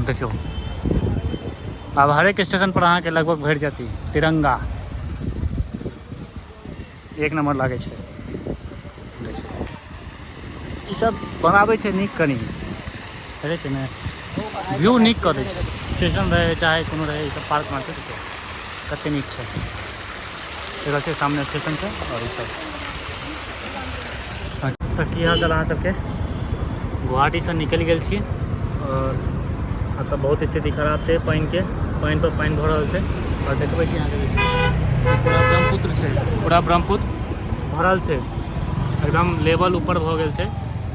देखियो अब हर एक स्टेशन पर अहाँ के लगभग भेट जाती तिरंगा, एक नंबर लागे छे। ई सब बनाबै छै नीक कनी, बुझै छै ने, व्यू नीक कऽ दै छै। स्टेशन रहे चाहे कोनो रहे, ई सब पार्क मार्केट कते नीक छै। एगो छै सामने स्टेशन छै और ई सब। तऽ की हाल चाल अहाँ सबके? गुवाहाटी से निकलि गेल छी और अब तऽ बहुत स्थिति खराब छै पानि के, पानि पर पानि भऽ रहल छै। और देखबै छी अहाँके पूरा ब्रह्मपुत्र छै, पूरा ब्रह्मपुत्र भरल छै, एकदम लेवल ऊपर भऽ गेल छै,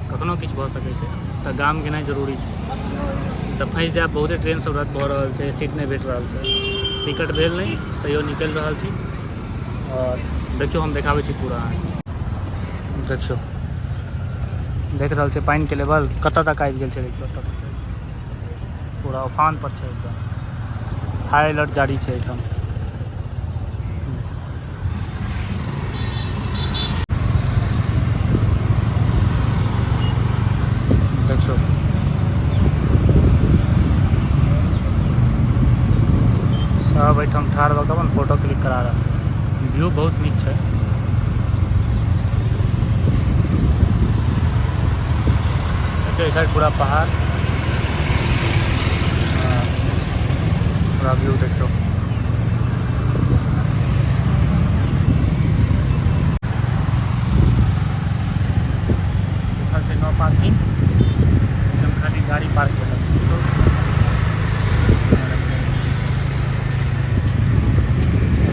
कखनो किछु भऽ सकै छै। तऽ गाम गेनाइ जरूरी छै, तऽ फँसि जायब। बहुते ट्रेन सब रद्द भऽ रहल छै, सीट नहि भेट रहल छै, टिकट भेल नहीं, तैयो निकलि रहल छी। और देखियो हम देखाबै छी पूरा अहाँके, देखियो देख रहल छै पानि के लेवल कतऽ तक आबि गेल छै। देखियो ओतऽ तक पूरा उफान पर छै, एकदम हाई अलर्ट जारी छै एकदम। देखियो सब एहिठाम ठाढ़ भऽ कऽ अपन फोटो क्लिक करा रहल। व्यू बहुत नीक छै। अच्छा, इस साइड पूरा पहाड़, पूरा व्यू देखियो। लिखल छै नो पार्किंग, एकदम खाली गाड़ी पार्क भेल।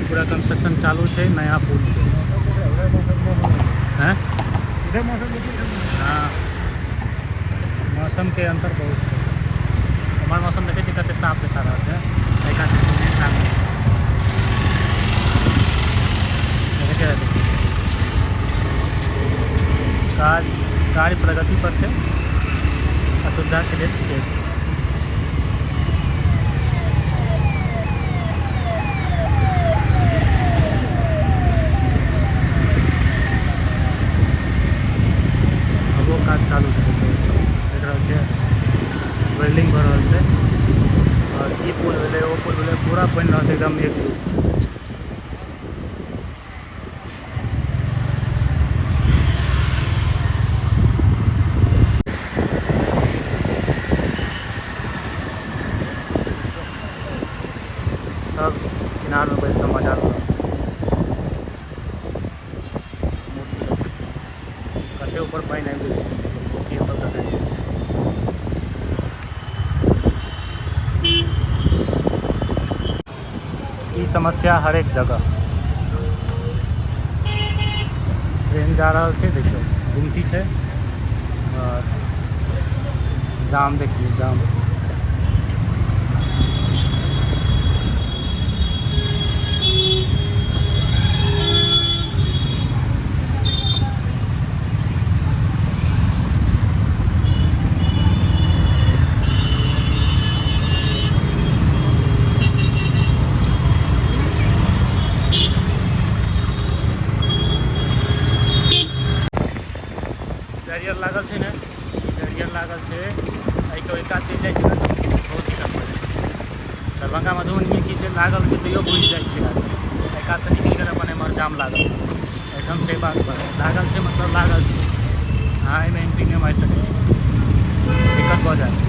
पूरा कंस्ट्रक्शन चालू छै, नया पुल छै। हैं? हाँ, मौसम के अंतर बहुत है। हमारे मौसम देखे छी कते साफ दिखा रहा है। कार्य प्रगति पर है, असुविधा के लिए काज चालू छै। देख रहल छियै वेल्डिंग भऽ रहल छै। और ई पुल भेलै, ओ पुल भेलै, पूरा बनि रहल छै एकदम एक सब किनार में बैठ कर मजा लो। कते ऊपर पानि आबि गेल छै। ई समस्या हर एक जगह। ट्रेन जा रहल छै, देखियो गुमती छै और जाम, देखिए जाम। बैरियर लागल छै ने, बैरियर लागल छै, एहिके ओहि कात चलि जाइ छै ने तऽ बहुत दिक्कत भऽ जाइ छै। दरभंगा मधुबनीमे की छै, लागल छै तैयो बुझि जाइ छै आदमी, एहि कात से निकलि कऽ अपन एम्हर जाम लागल। एहिठाम से बात पर लागल छै मतलब लागल छै, अहाँ एहिमे एंट्री नहि मारि सकै छी, दिक्कत भऽ जायत।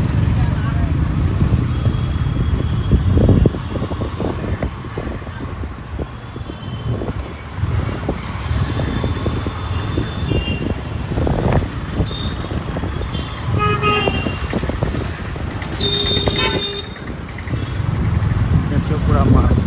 देखियो पूरा मार्ग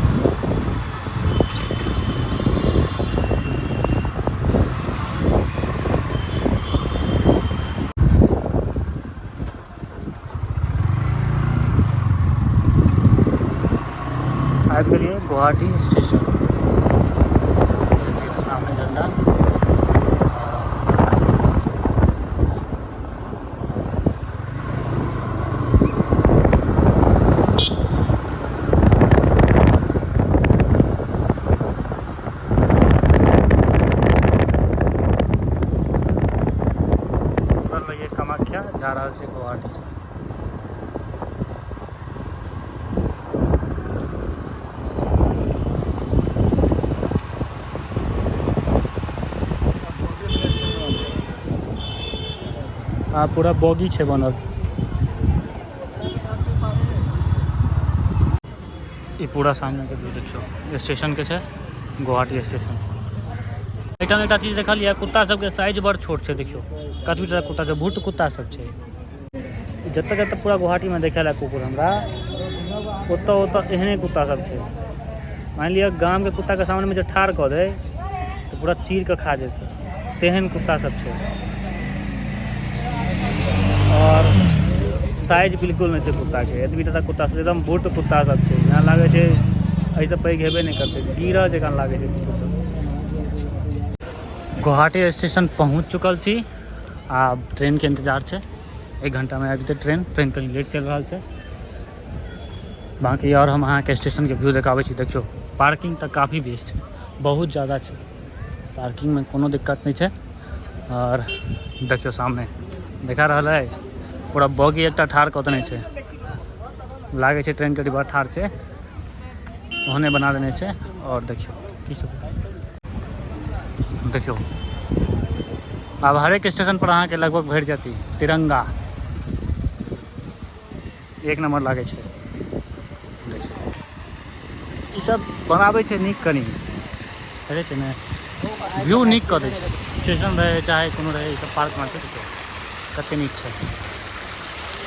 आबि गेलिए गुवाहाटी स्टेशन। सामने झंडा, जा रहल छै गुवाहाटी। आ पूरा बॉगी छे बनल। ये पूरा सामने के व्यू देखियो स्टेशन के छे, गुवाहाटी स्टेशन। एठाम एकटा चीज देखलिए, कुत्ता सबके साइज बड़ छोट छे। देखियो कतबी तरह कुत्ता सब, भूट कुत्ता सब छे। जतऽ जतऽ पूरा गुवाहाटी में देखे ला कुकुर हमरा, ओतऽ ओतऽ एहने कुत्ता सब छे। मान लिया गांव के कुत्ता के सामने में जो ठाड़ कऽ दे तो पूरा चीर के खा जेते, तेहन कुत्ता सब छे। और साइज बिल्कुल नहीं है कुत्ता के, एतबी तरह कुत्ता सब एकदम बूट कुत्ता सब है। यहाँ लगे छे ऐसे पैघ हेबे नहीं करते, गिरा जगह लगे छे कुत्ता सब। गुवाहाटी स्टेशन पहुँच चुकल छी। आ ट्रेन के इंतजार है, 1 घंटा में आबि ट्रेन कहीं लेट चल रहा है। बाकी और हम अहाँ के स्टेशन के व्यू देखाबे छी। देखियो पार्किंग तक काफ़ी बेस्ट है, बहुत ज़्यादा है पार्किंग में, कोनो दिक्कत नहीं है। और देखियो सामने देखा रहा है पूरा बॉगी एक ठाड़ कतने छे, लागे छे ट्रेन के डिब्बा ठाड़ छे, ओहने बना देने छे। और देखियो की सब देखियो, अब हर एक स्टेशन पर अहाँ के लगभग भेट जाती तिरंगा, 1 नंबर लागे छे। देखियो ई सब बनाबे छे नीक कनी, कहै छे ने व्यू नीक कऽ दै छे। स्टेशन रहे चाहे कोनो रहे, ई सब पार्क मार्केट कते नीक छे।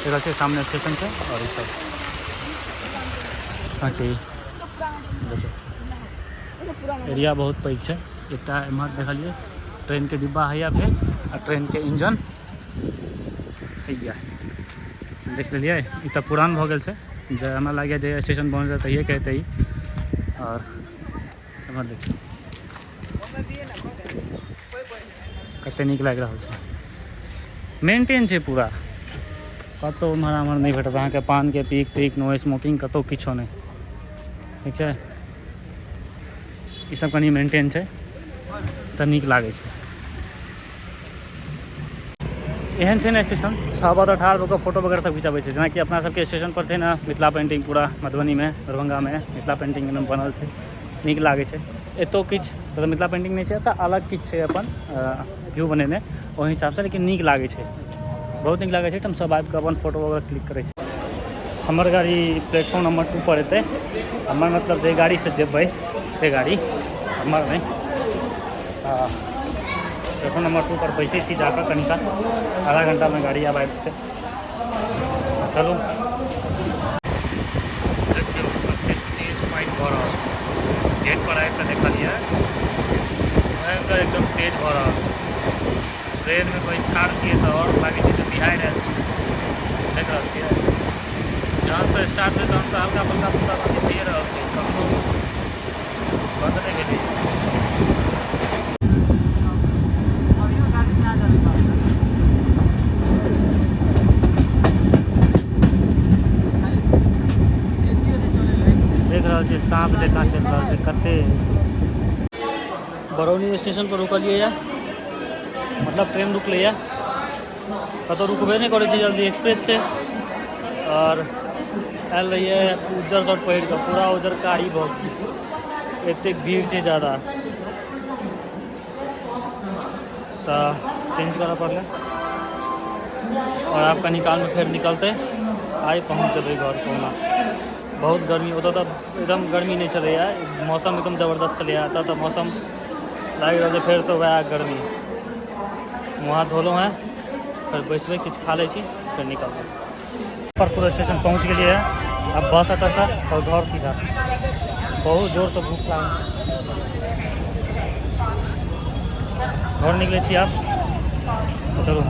एगो छे सामने स्टेशन छे और ई सब बाकी देखियो एरिया बहुत पैघ छे। एकटा एम्हर देखलिए ट्रेन के डिब्बा हैया भेल, आ ट्रेन के इंजन हैया देख लेलिए। ई तऽ पुरान भऽ गेल छे, जे हमरा लागे जे स्टेशन बन जाए तहिए कहते ही। और एम्हर देखियो कते नीक लागि रहल छे, मेंटेन छे पूरा। कतौ उम्हर आम्हर नहीं भेटत अहाँ के पान के पीक तीक, नो स्मोकिंग कतौ किछो नहीं, ठीक छे। ई सब कनी मेंटेन छे तऽ नीक लागे छे। एहन छे ना स्टेशन, सब अदर ठाड़ होकर फोटो वगैरह सब खिंचाबे छे। जेना कि अपना सबके स्टेशन पर छे ना मिथिला पेंटिंग, पूरा मधुबनी में दरभंगा में मिथिला पेंटिंग एकदम बनल छे, नीक लागे छे। एतो किछ तऽ मिथिला पेंटिंग नहीं छे, तऽ अलग किछ छे अपन व्यू बनेने ओहि हिसाब से, लेकिन नीक लागे छे, बहुत नीक लागे छे। हम सब आबि कऽ अपन फोटो वगैरह क्लिक करे छे। हमर गाड़ी प्लेटफॉर्म नंबर 2 पर एतै, हमर मतलब जे गाड़ी से जेबै से गाड़ी हमर नहीं। प्लेटफॉर्म नंबर 2 पर बैसे थी, जाकर कनिका आधा घंटा में गाड़ी आब आबि जेतै। चलू देखियो कतेक तेज पानि भऽ रहल छै, गेट पर आबि कऽ देखलिए भयंकर एकदम तेज भऽ रहल छै। ट्रेन में कोई ठाड़ छिए तऽ और लागे छै जे बिहाड़ि आयल छै, देख रहल छियै। जहाँ से स्टार्ट भेल तहन से हल्का फल्का फुल्का पानी भइए रहल छै, कखनो बंद नहीं भेलै। देख रहल छियै सांप देखा चल रहल छै कते। बरौनी स्टेशन पर रुकलिए या, मतलब ट्रेन रुकले या, कतौ रुकबे नहीं करे छै जल्दी, एक्सप्रेस छै। और आयल रहिए उज्जर शर्ट पहिर कऽ, पूरा उज्जर कारी भऽ गेल, एतेक भीड़ छै ज़्यादा, तो चेंज करऽ पड़लै। और आब कनी काल में फिर निकलते, आइ पहुँच जेबै घर पहुँच। बहुत गर्मी, ओतऽ तऽ एकदम गर्मी नहीं चलै, मौसम एकदम ज़बरदस्त चलै। एतऽ तऽ मौसम लागि रहल छै फेर से वएह गर्मी। मुँह हाथ धोलहुँ हैं, फिर बैसबै किछु खा लै छी, फिर निकलबै। परपुर स्टेशन पहुँच गेलिए है, अब बस एतऽ से और घर सीधा। बहुत जोर से भूख लागल, घर निकले छी आब, चलू।